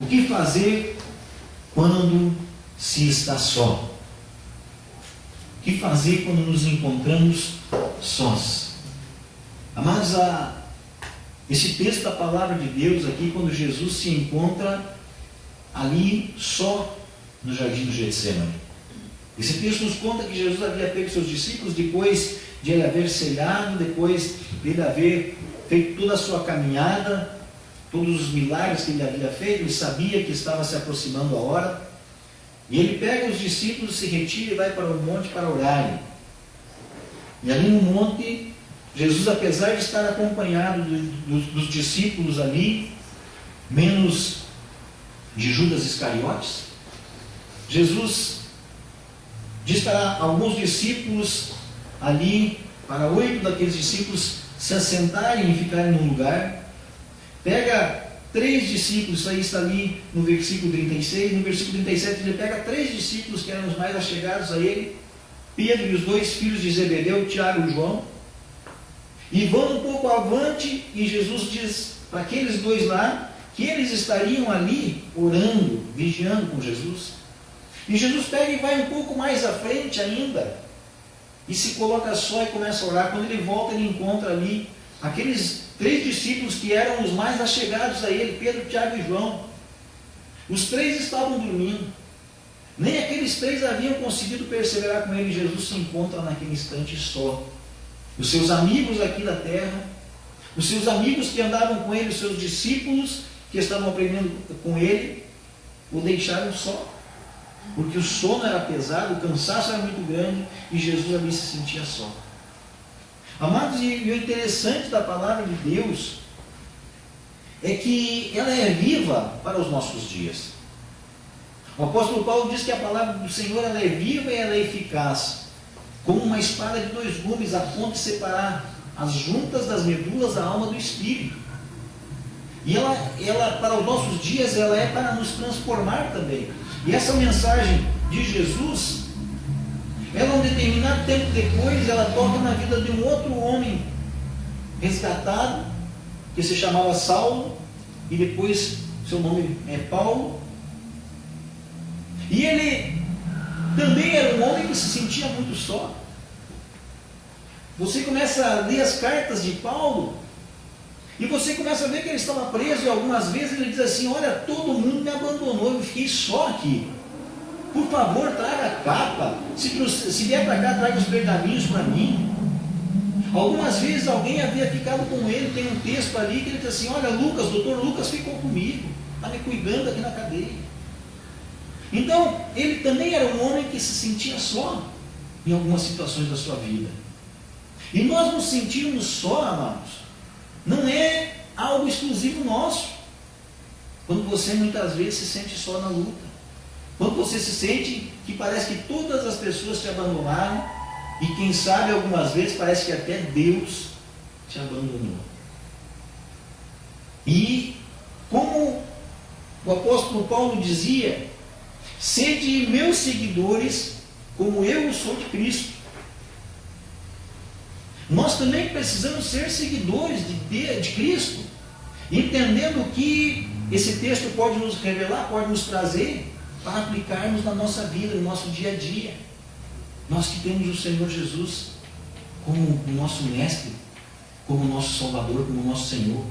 O que fazer quando se está só? O que fazer quando nos encontramos sós? Amados, esse texto da palavra de Deus aqui, quando Jesus se encontra ali só no jardim do Getsemane. Esse texto nos conta que Jesus havia pego seus discípulos depois de ele haver cegado, depois de ele haver feito toda a sua caminhada, todos os milagres que ele havia feito. Ele sabia que estava se aproximando a hora, e ele pega os discípulos, se retira e vai para o monte para orar. E ali no monte, Jesus, apesar de estar acompanhado dos discípulos ali, menos de Judas Iscariotes, Jesus diz para alguns discípulos ali, para 8 daqueles discípulos se assentarem e ficarem num lugar. Pega 3 discípulos, isso aí está ali no versículo 36, no versículo 37 ele pega 3 discípulos que eram os mais achegados a ele, Pedro e os 2 filhos de Zebedeu, Tiago e João, e vão um pouco avante, e Jesus diz para aqueles 2 lá, que eles estariam ali orando, vigiando com Jesus. E Jesus pega e vai um pouco mais à frente ainda, e se coloca só e começa a orar. Quando ele volta, ele encontra ali aqueles 3 discípulos que eram os mais achegados a ele, Pedro, Tiago e João. Os 3 estavam dormindo. Nem aqueles 3 haviam conseguido perseverar com ele. Jesus se encontra naquele instante só. Os seus amigos aqui da terra, os seus amigos que andavam com ele, os seus discípulos que estavam aprendendo com ele, o deixaram só. Porque o sono era pesado, o cansaço era muito grande, e Jesus ali se sentia só. Amados, e o interessante da palavra de Deus é que ela é viva para os nossos dias. O apóstolo Paulo diz que a palavra do Senhor ela é viva e ela é eficaz, como uma espada de 2 gumes, a ponto de separar as juntas das medulas da alma do espírito. E ela para os nossos dias, ela é para nos transformar também. E essa mensagem de Jesus, ela um determinado tempo depois, ela toca na vida de um outro homem resgatado, que se chamava Saulo, e depois seu nome é Paulo. E ele também era um homem que se sentia muito só. Você começa a ler as cartas de Paulo, e você começa a ver que ele estava preso, e algumas vezes ele diz assim: olha, todo mundo me abandonou, eu fiquei só aqui. Por favor, traga a capa. Se vier para cá, traga os pergaminhos para mim. Algumas vezes alguém havia ficado com ele. Tem um texto ali que ele diz assim: olha, Lucas, doutor Lucas ficou comigo, está me cuidando aqui na cadeia. Então, ele também era um homem que se sentia só em algumas situações da sua vida. E nós nos sentirmos só, amados, não é algo exclusivo nosso. Quando você muitas vezes se sente só na luta, quando você se sente que parece que todas as pessoas te abandonaram, e quem sabe algumas vezes parece que até Deus te abandonou. E como o apóstolo Paulo dizia: sede meus seguidores como eu sou de Cristo. Nós também precisamos ser seguidores de Cristo, entendendo o que esse texto pode nos revelar, pode nos trazer para aplicarmos na nossa vida, no nosso dia a dia. Nós que temos o Senhor Jesus como o nosso mestre, como o nosso Salvador, como o nosso Senhor.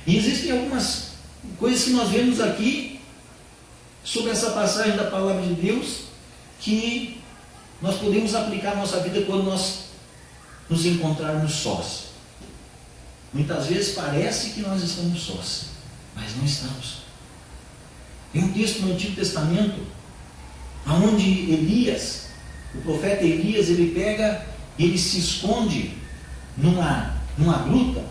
E existem algumas coisas que nós vemos aqui sobre essa passagem da palavra de Deus que nós podemos aplicar na nossa vida quando nós nos encontrarmos sós. Muitas vezes parece que nós estamos sós, mas não estamos. Tem um texto no Antigo Testamento onde Elias, o profeta Elias, ele pega, ele se esconde numa gruta,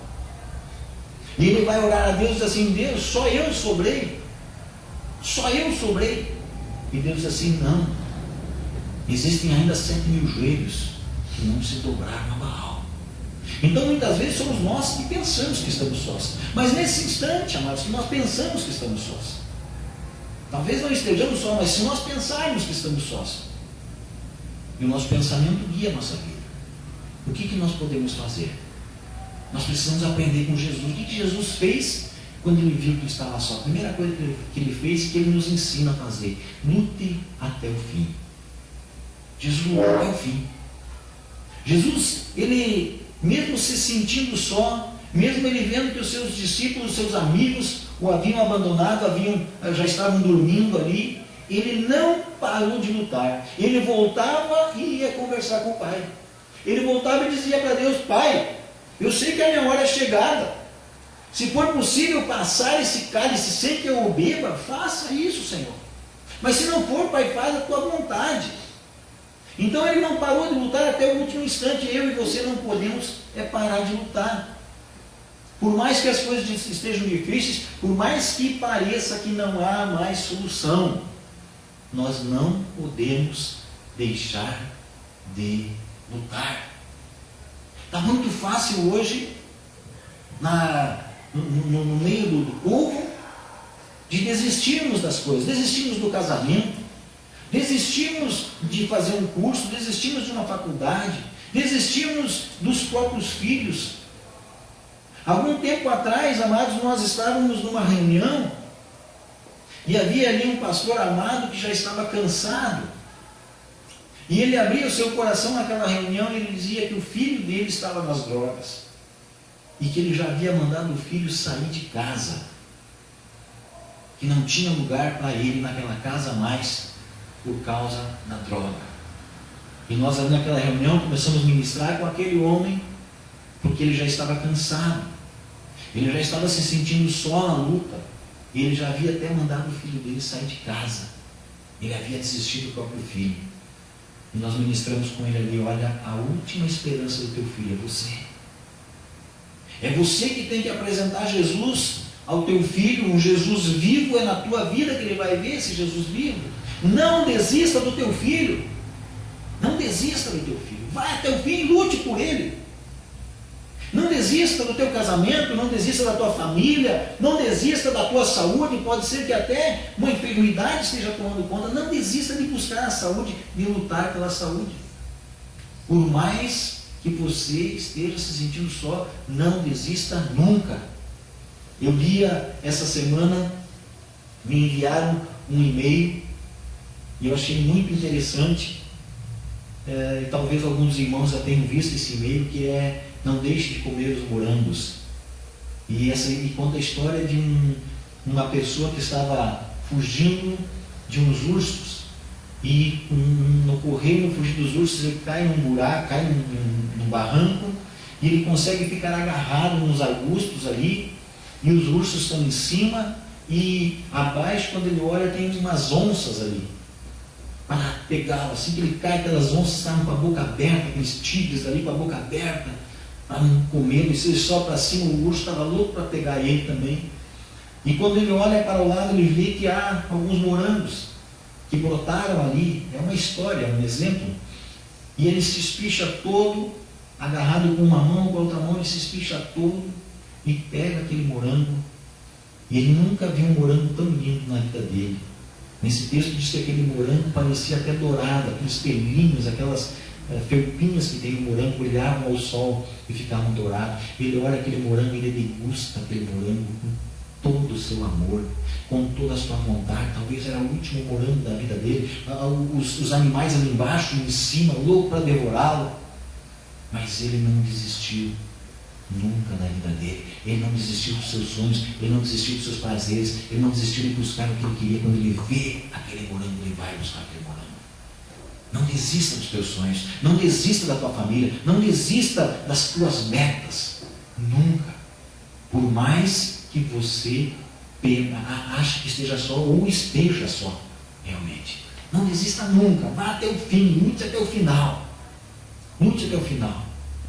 e ele vai orar a Deus assim: Deus, só eu sobrei, só eu sobrei. E Deus diz assim: não, existem ainda 7.000 joelhos que não se dobraram a Baal. Então muitas vezes somos nós que pensamos que estamos sós, mas nesse instante, amados, que nós pensamos que estamos sós, talvez não estejamos sós, mas se nós pensarmos que estamos sós, e o nosso pensamento guia a nossa vida, o que nós podemos fazer? Nós precisamos aprender com Jesus. O que Jesus fez quando ele viu que estava só, a primeira coisa que ele fez, que ele nos ensina a fazer: lute até o fim. Jesus lutou até o fim. Jesus, ele, mesmo se sentindo só, mesmo ele vendo que os seus discípulos, os seus amigos o haviam abandonado, já estavam dormindo ali, ele não parou de lutar. Ele voltava e ia conversar com o Pai. Ele voltava e dizia para Deus: Pai, eu sei que a minha hora é chegada. Se for possível passar esse cálice sem que eu o beba, faça isso, Senhor. Mas se não for, Pai, faz a tua vontade. Então ele não parou de lutar até o último instante. Eu e você não podemos parar de lutar. Por mais que as coisas estejam difíceis, por mais que pareça que não há mais solução, nós não podemos deixar de lutar. Está muito fácil hoje, no meio do povo, de desistirmos das coisas, desistirmos do casamento, desistirmos de fazer um curso, desistirmos de uma faculdade, desistirmos dos próprios filhos. Algum tempo atrás, amados, nós estávamos numa reunião e havia ali um pastor amado que já estava cansado. E ele abria o seu coração naquela reunião e ele dizia que o filho dele estava nas drogas. E que ele já havia mandado o filho sair de casa. Que não tinha lugar para ele naquela casa mais por causa da droga. E nós ali naquela reunião começamos a ministrar com aquele homem, porque ele já estava cansado. Ele já estava se sentindo só na luta. E ele já havia até mandado o filho dele sair de casa. Ele havia desistido do próprio filho. E nós ministramos com ele ali: olha, a última esperança do teu filho é você. É você que tem que apresentar Jesus ao teu filho. Um Jesus vivo, é na tua vida que ele vai ver esse Jesus vivo. Não desista do teu filho. Não desista do teu filho. Vai até o fim e lute por ele. Não desista do teu casamento, não desista da tua família, não desista da tua saúde. Pode ser que até uma enfermidade esteja tomando conta. Não desista de buscar a saúde, de lutar pela saúde. Por mais que você esteja se sentindo só, não desista nunca. Eu lia essa semana, me enviaram um e-mail e eu achei muito interessante. E talvez alguns irmãos já tenham visto esse e-mail, que é: não deixe de comer os morangos. E conta a história de uma pessoa que estava fugindo de uns ursos. E no correr, no fugir dos ursos, ele cai num buraco, cai num barranco, e ele consegue ficar agarrado nos arbustos ali, e os ursos estão em cima, e abaixo, quando ele olha, tem umas onças ali para pegá-lo. Assim que ele cai, aquelas onças estavam com a boca aberta, aqueles tigres ali com a boca aberta, para não comer. E se ele só para cima, o urso estava louco para pegar ele também. E quando ele olha para o lado, ele vê que há alguns morangos que brotaram ali. É uma história, é um exemplo. E ele se espicha todo, agarrado com uma mão, com a outra mão ele se espicha todo e pega aquele morango. E ele nunca viu um morango tão lindo na vida dele. Nesse texto diz que aquele morango parecia até dourado, aqueles pelinhos, aquelas felpinhas que tem no morango brilhavam ao sol e ficavam dourados. Ele olha aquele morango e ele degusta aquele morango com todo o seu amor, com toda a sua vontade. Talvez era o último morango da vida dele. Os animais ali embaixo, em cima, louco para devorá-lo. Mas ele não desistiu nunca na vida dele. Ele não desistiu dos seus sonhos, ele não desistiu dos seus prazeres, ele não desistiu de buscar o que ele queria. Quando ele vê aquele morango, ele vai buscar aquele morango. Não desista dos teus sonhos, não desista da tua família, não desista das tuas metas. Nunca. Por mais que você ache que esteja só ou esteja só, realmente. Não desista nunca. Vá até o fim, lute até o final. Lute até o final.